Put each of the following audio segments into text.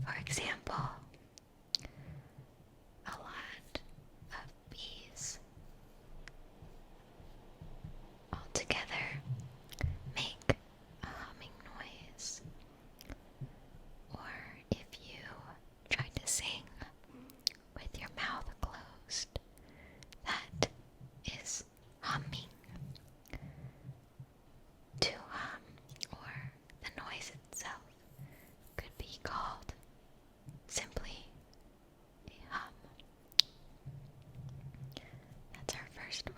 For example, a lot of bees altogether make a humming noise. Or if you try to sing with your mouth closed, that is humming. To hum, or the noise itself, could be called simply a hum. That's our first word.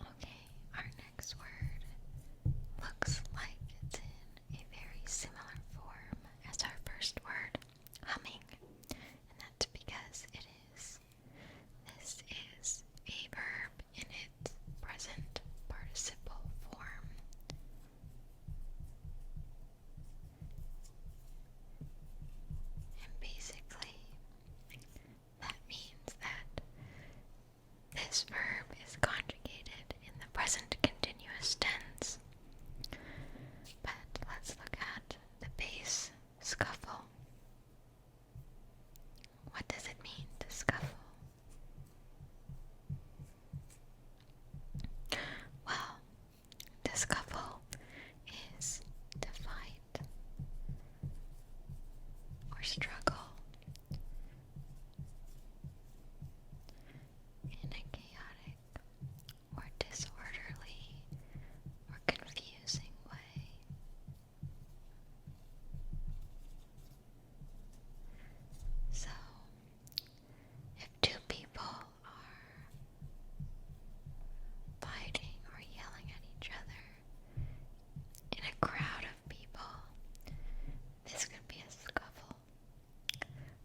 Okay, our next word looks like it's in a very similar form as our first word, humming, and that's because it is. This is a verb in its present participle form. And basically, that means that this verb is conjugated in the present continuous tense. But let's look at the base, scuffle. What does it mean to scuffle? Well, to scuffle is to fight or struggle in a chaotic or disorderly or confusing way. So, if two people are fighting or yelling at each other in a crowd of people, this could be a scuffle.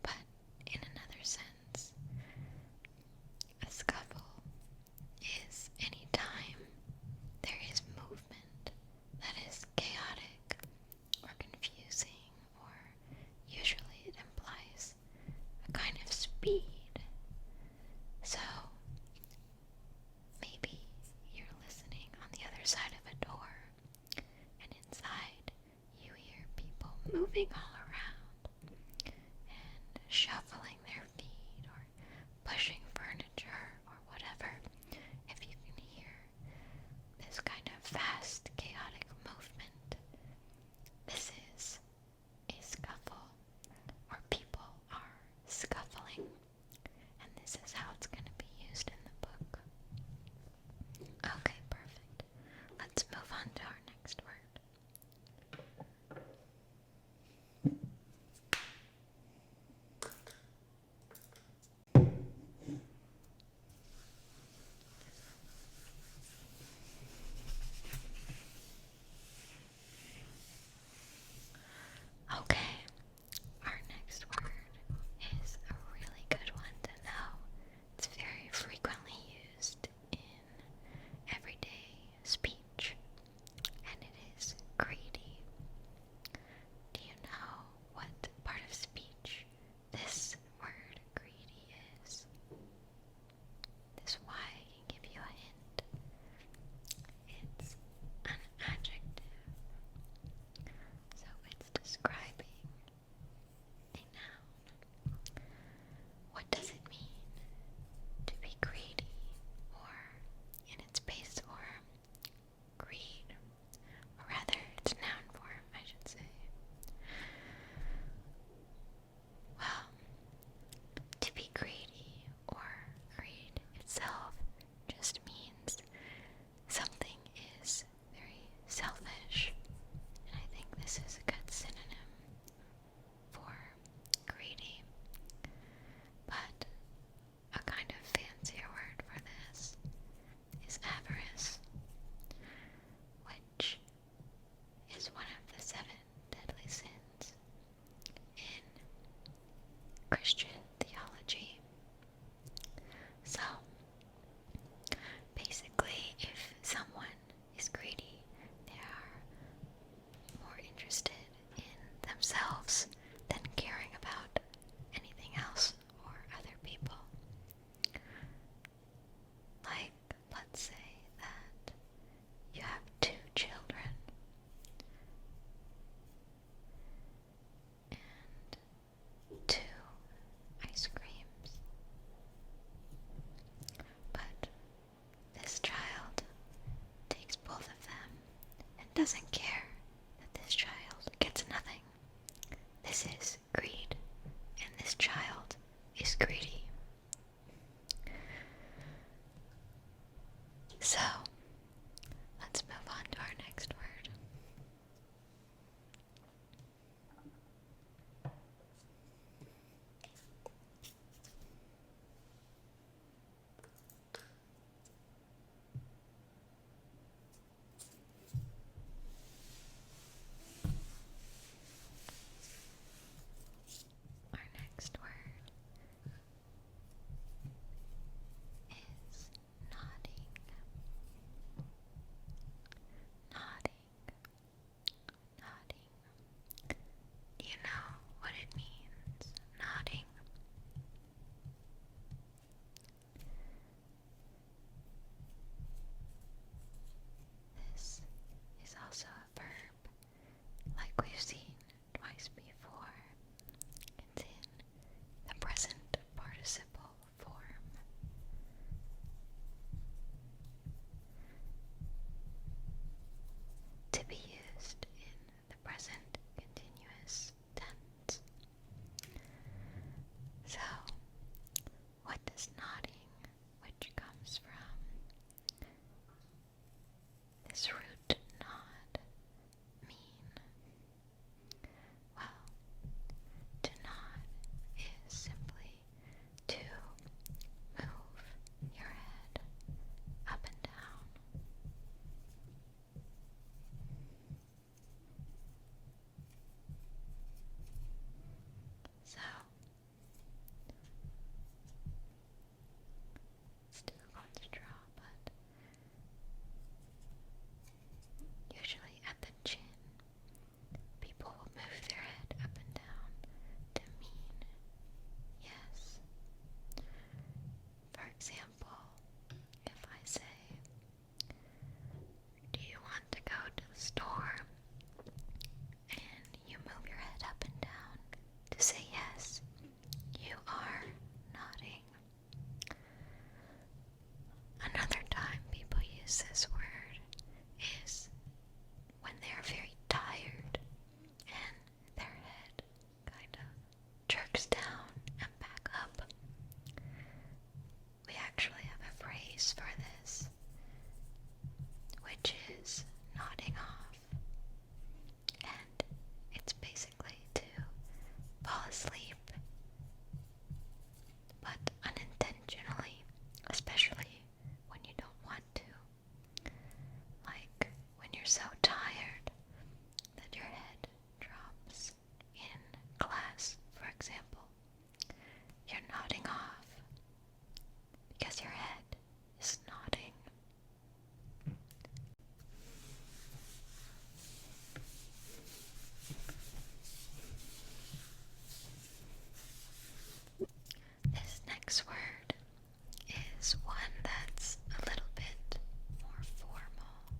But in another sense, a scuffle is any time there is movement that is chaotic or confusing, or usually it implies a kind of speed. So maybe you're listening on the other side of a door, and inside you hear people moving all around and shuffling their feet or pushing furniture or whatever. If you can hear this kind of fast, chaotic movement, this is a scuffle, or people are scuffling, and this is how it's going to be used in the book. Okay, perfect. Let's move on to our next word. Okay, our next word is a really good one to know. It's very frequently used in everyday speech, and it is greedy. Do you know what part of speech this word greedy is? This Y can give you a hint. It's an adjective. So it's describing a noun. What does it mean to be greedy, or in its base form, greed, or rather its noun form, I should say? Well, to be greedy or greed itself just means something is very selfish, and I think this is a good synonym for greedy. But a kind of fancier word for this is avarice, which is one of the 7 deadly sins in Christian theology. So, basically, if someone is greedy, they doesn't care that this child gets nothing. This is greed, and this child is greedy. So, let's move on to our next word. Our next word is nodding. Nodding. Nodding. Do you know what it means? Nodding. This is also a verb, like we've seen twice before. It's in the present participle form. To be used in the present continuous tense. So, what does nodding, which comes from this root nod, mean? Well, to nod is simply to move your head up and down. So, it's difficult to draw, but usually at the chin, people will move their head up and down to mean yes. For example, if I say, do you want to go to the store? And you move your head up and down to say yes, you are nodding. Another time people use this word is when they're very tired and their head kind of jerks down and back up. We actually have a phrase for this, which is nodding off. And it's basically to fall asleep, but unintentionally, especially when you don't want to. Like when you're so tired that your head drops in class, for example. You're nodding off because your head is nodding. This next word is one that's a little bit more formal,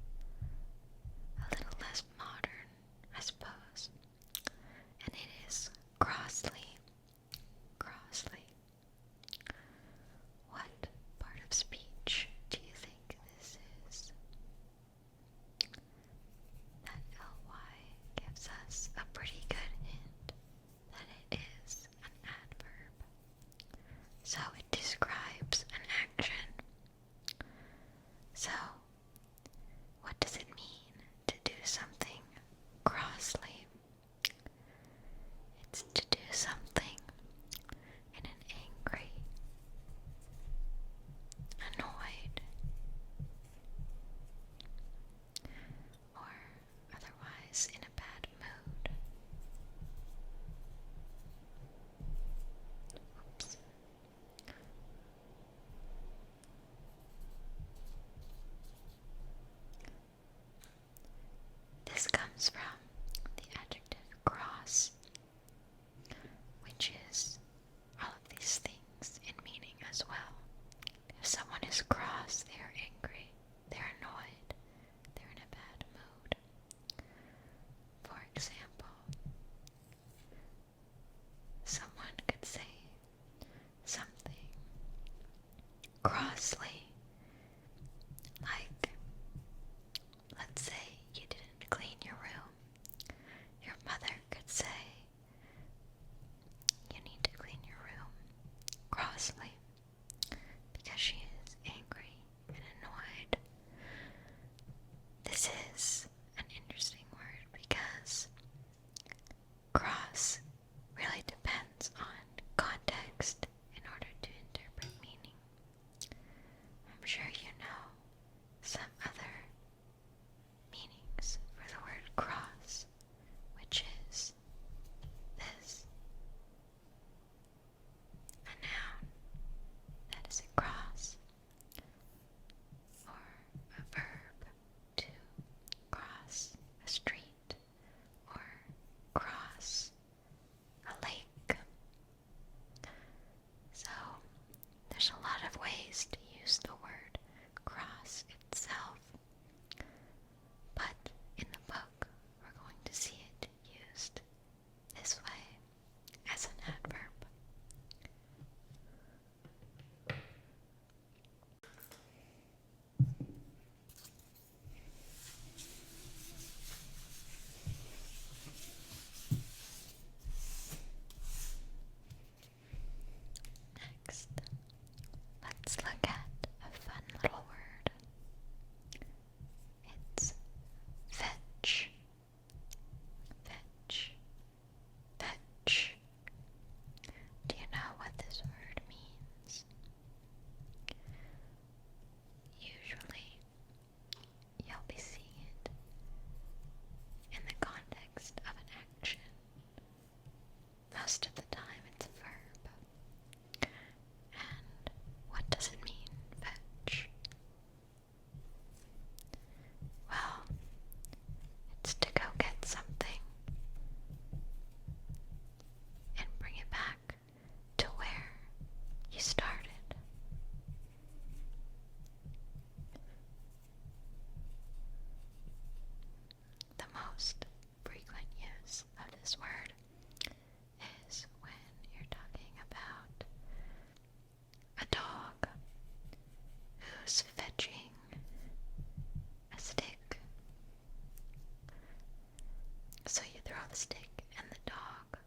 stick and the dog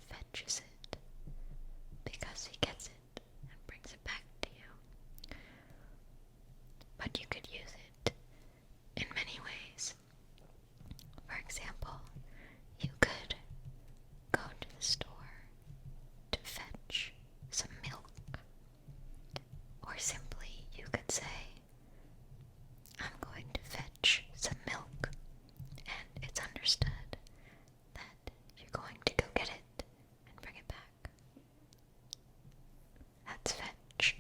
fetches it because he gets it and brings it back to you. But you could use it in many ways. For example, you could go to the store to fetch some milk, or simply you could say, I'm going to fetch some milk, and it's understood that you're going to go get it and bring it back. That's fetch.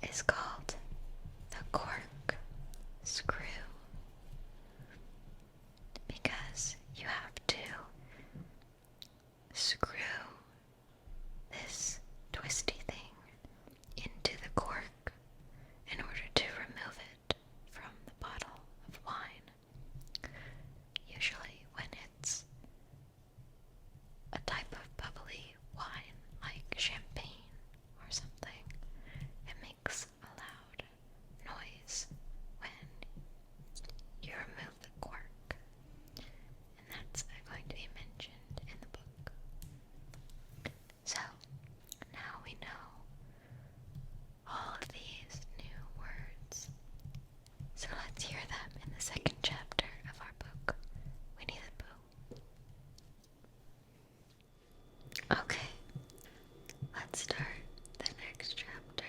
is called the cork screw because you have to screw this twisty thing into the cork in order to remove it from the bottle of wine. Usually when it's a type of bubbly wine like champagne or something, it makes a loud noise when you remove the cork, and that's going to be mentioned in the book. So, now we know all of these new words. So let's hear them in the second chapter of our book, Winnie the Pooh. Okay, let's start the next chapter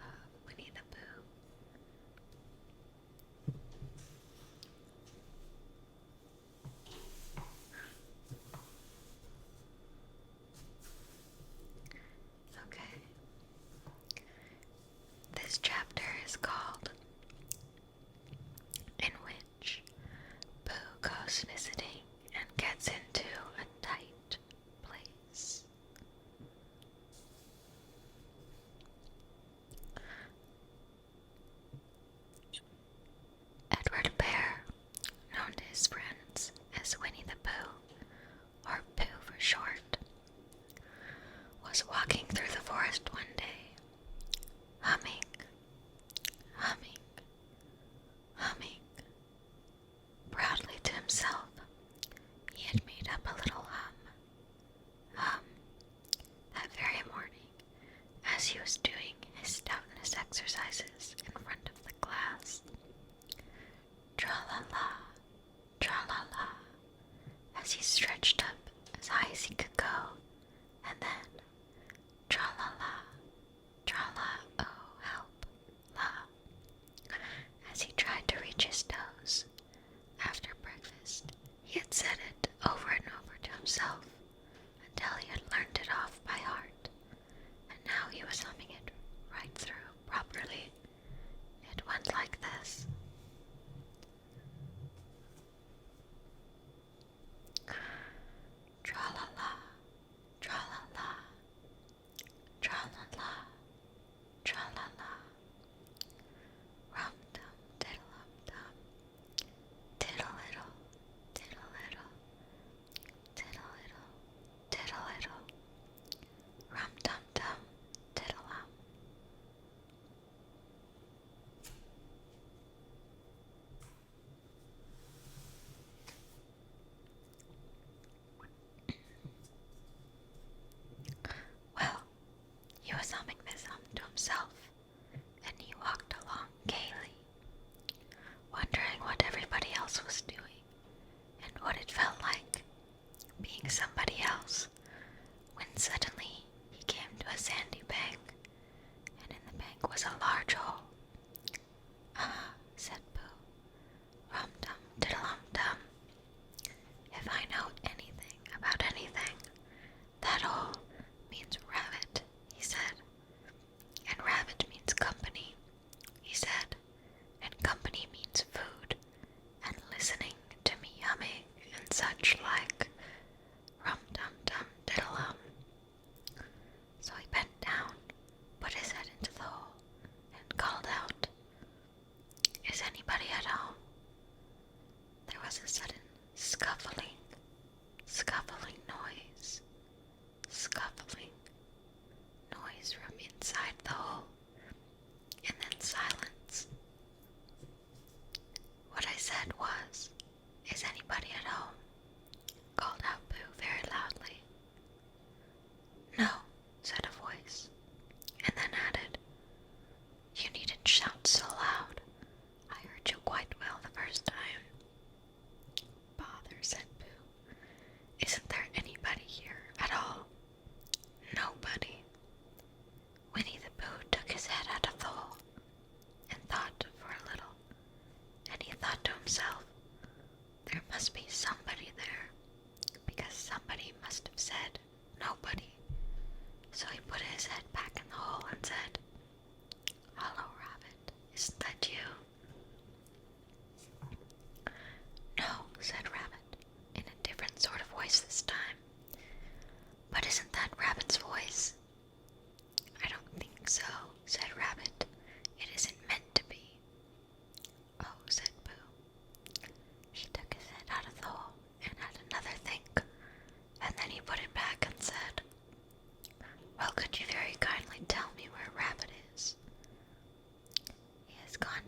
of Winnie the Pooh. Okay, this chapter is called In Which Pooh Goes Visiting and Gets into a Tight Place. Edward Bear, known to his friends as Winnie the Pooh, or Pooh for short, was walking through the forest one day, humming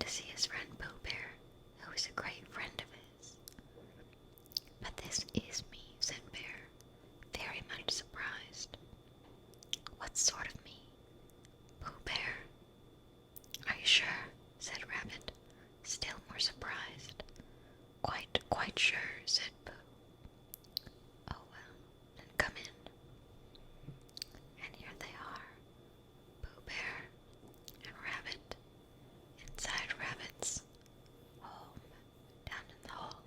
to see his friend Pooh Bear, who is a great friend of his. "But this is me," said Bear, very much surprised. "What sort of me?" "Pooh Bear." "Are you sure?" said Rabbit, still more surprised. Quite sure," said Pooh. "Oh well, then come in." And here they are, Pooh Bear and Rabbit, inside Rabbit's home down in the hole.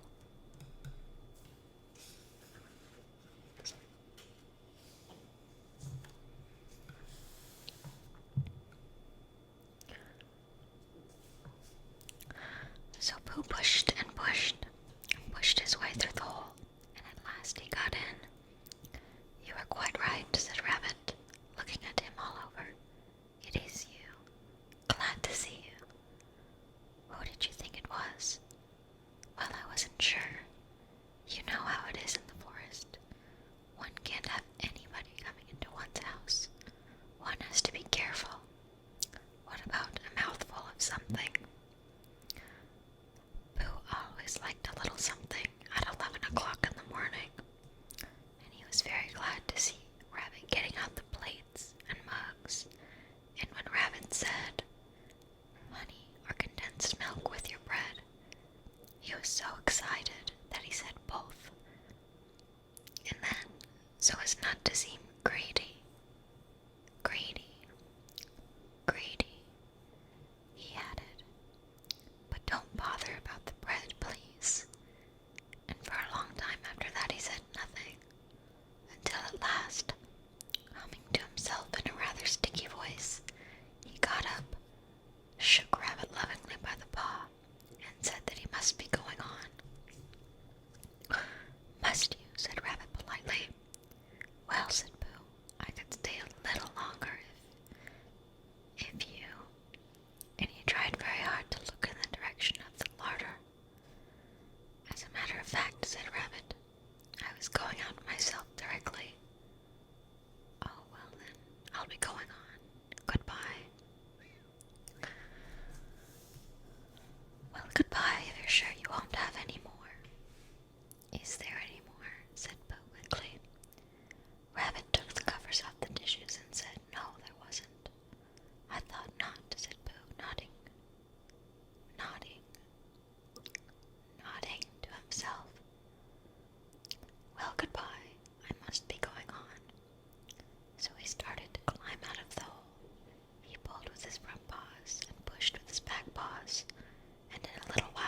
So Pooh pushed and pushed his way through the hole, and at last he got in. "You are quite right," said Rabbit, looking at him all over. "It is you. Glad to see you. Who did you think it was?" "Well, I wasn't sure. You know how it is in the forest. One can't have anybody coming into one's house. One has to be careful. What about a mouthful of something?" Pooh always liked a little something at 11 o'clock in the morning, and he was very glad to see Rabbit getting out the plates and mugs. And when Rabbit said, "Honey or condensed milk with your bread," he was so excited that he said both. And then, so as not to seem greedy, he added, "But don't bother about the bread, please." And for a long time after that he said nothing, until at last, humming to himself in a rather sticky voice, he got up, shook Rabbit lovingly by the paw, and said that he must be going on. "Must you?" said Rabbit politely. "Well," said Pooh, "I could stay a little longer if you—" And he tried very hard to look in the direction of the larder. "As a matter of fact," said Rabbit, "I was going out myself directly." "Oh, well then, I'll be going on. Goodbye." "Well, goodbye, if you're sure you won't have any more." "Is there any more?" said Pooh quickly. Rabbit took the covers off the dishes and said no, there wasn't. "I thought not," said Pooh, nodding to himself. "Well, goodbye, I must be going on." So he started to climb out of the hole. He pulled with his front paws and pushed with his back paws, and in a little while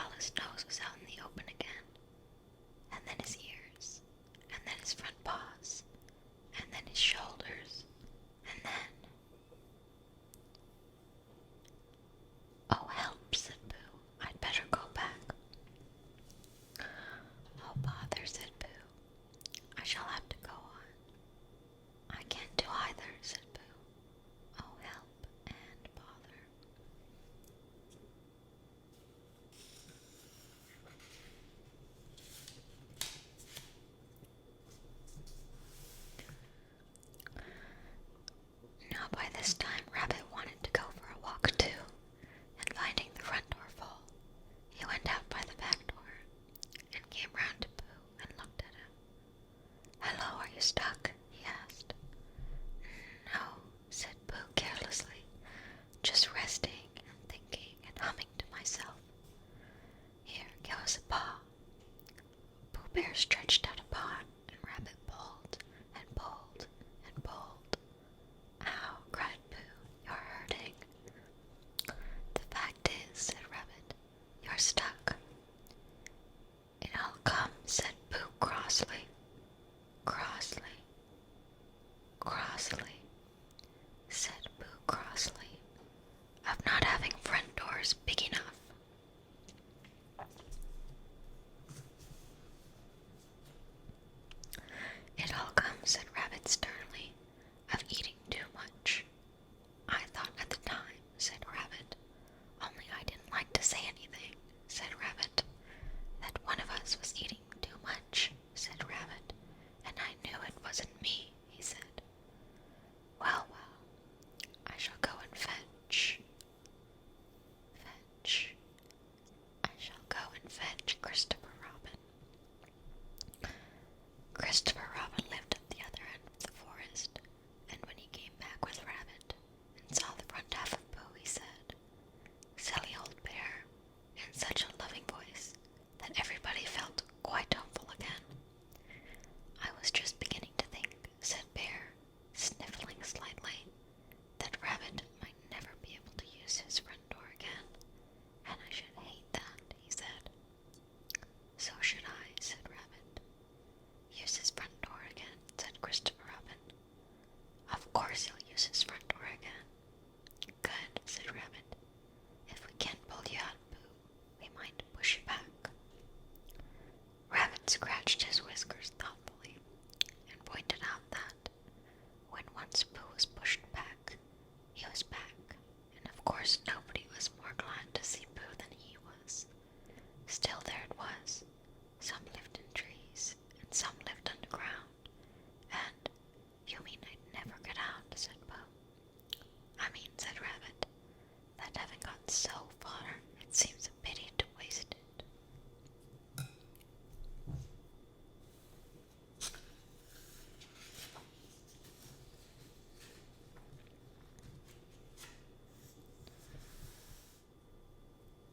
It's so far, it seems a pity to waste it.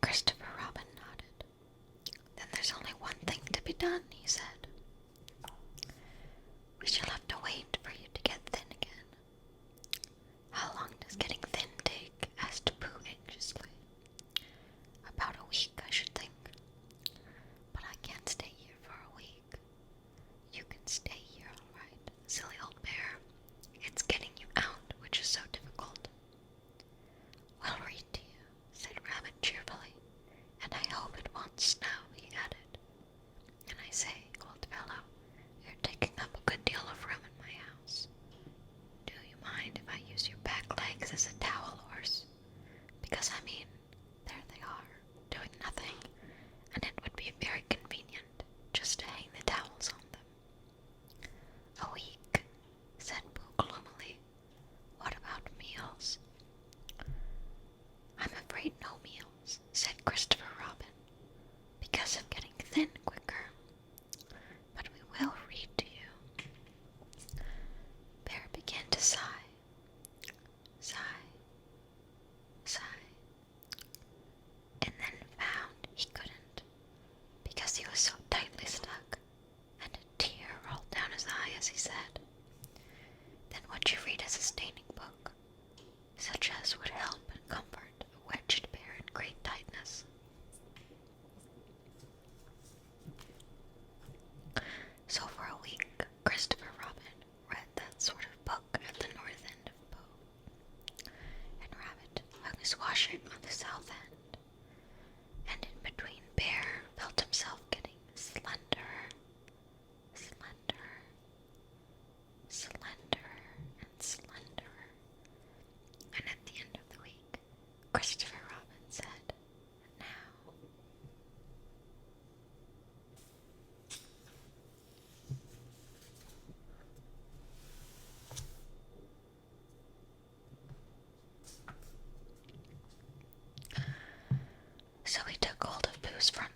Christopher Robin nodded. Then there's only one thing to be done, he said. We shall have to wait for you to get thin again. How long does getting thin take? Asked Pooh anxiously. About a week, I should think. But I can't stay here for a week. You can stay here, all right, silly old bear. It's getting you out which is so difficult. We'll read to you, said Rabbit cheerfully, and I hope it won't snow, he added. And I say, old fellow, you're taking up a good deal of room in my house. Do you mind if I use your back legs as a towel horse? Because, I mean, there they are, doing nothing, and it would be very convenient just to hang the towels on them. A week, said Pooh gloomily. What about meals? I'm afraid no meals, said Christopher Robin, because of getting thin quicker. But we will read to you. Bear began to sigh. Sigh. Sigh. And then found he couldn't, because he was so tightly stuck, and a tear rolled down his eye as he said, Then what you read is a staining book, such as would help and comfort a wedged bear in great tightness. So for a week, Christopher Robin read that sort of book at the north end of Pooh, and Rabbit hung his washing on the south end, and in between Bear felt himself getting slenderer, slenderer, slenderer, and slenderer. And at the end of the week, Christopher Robin said, Now. So he took hold of Pooh's front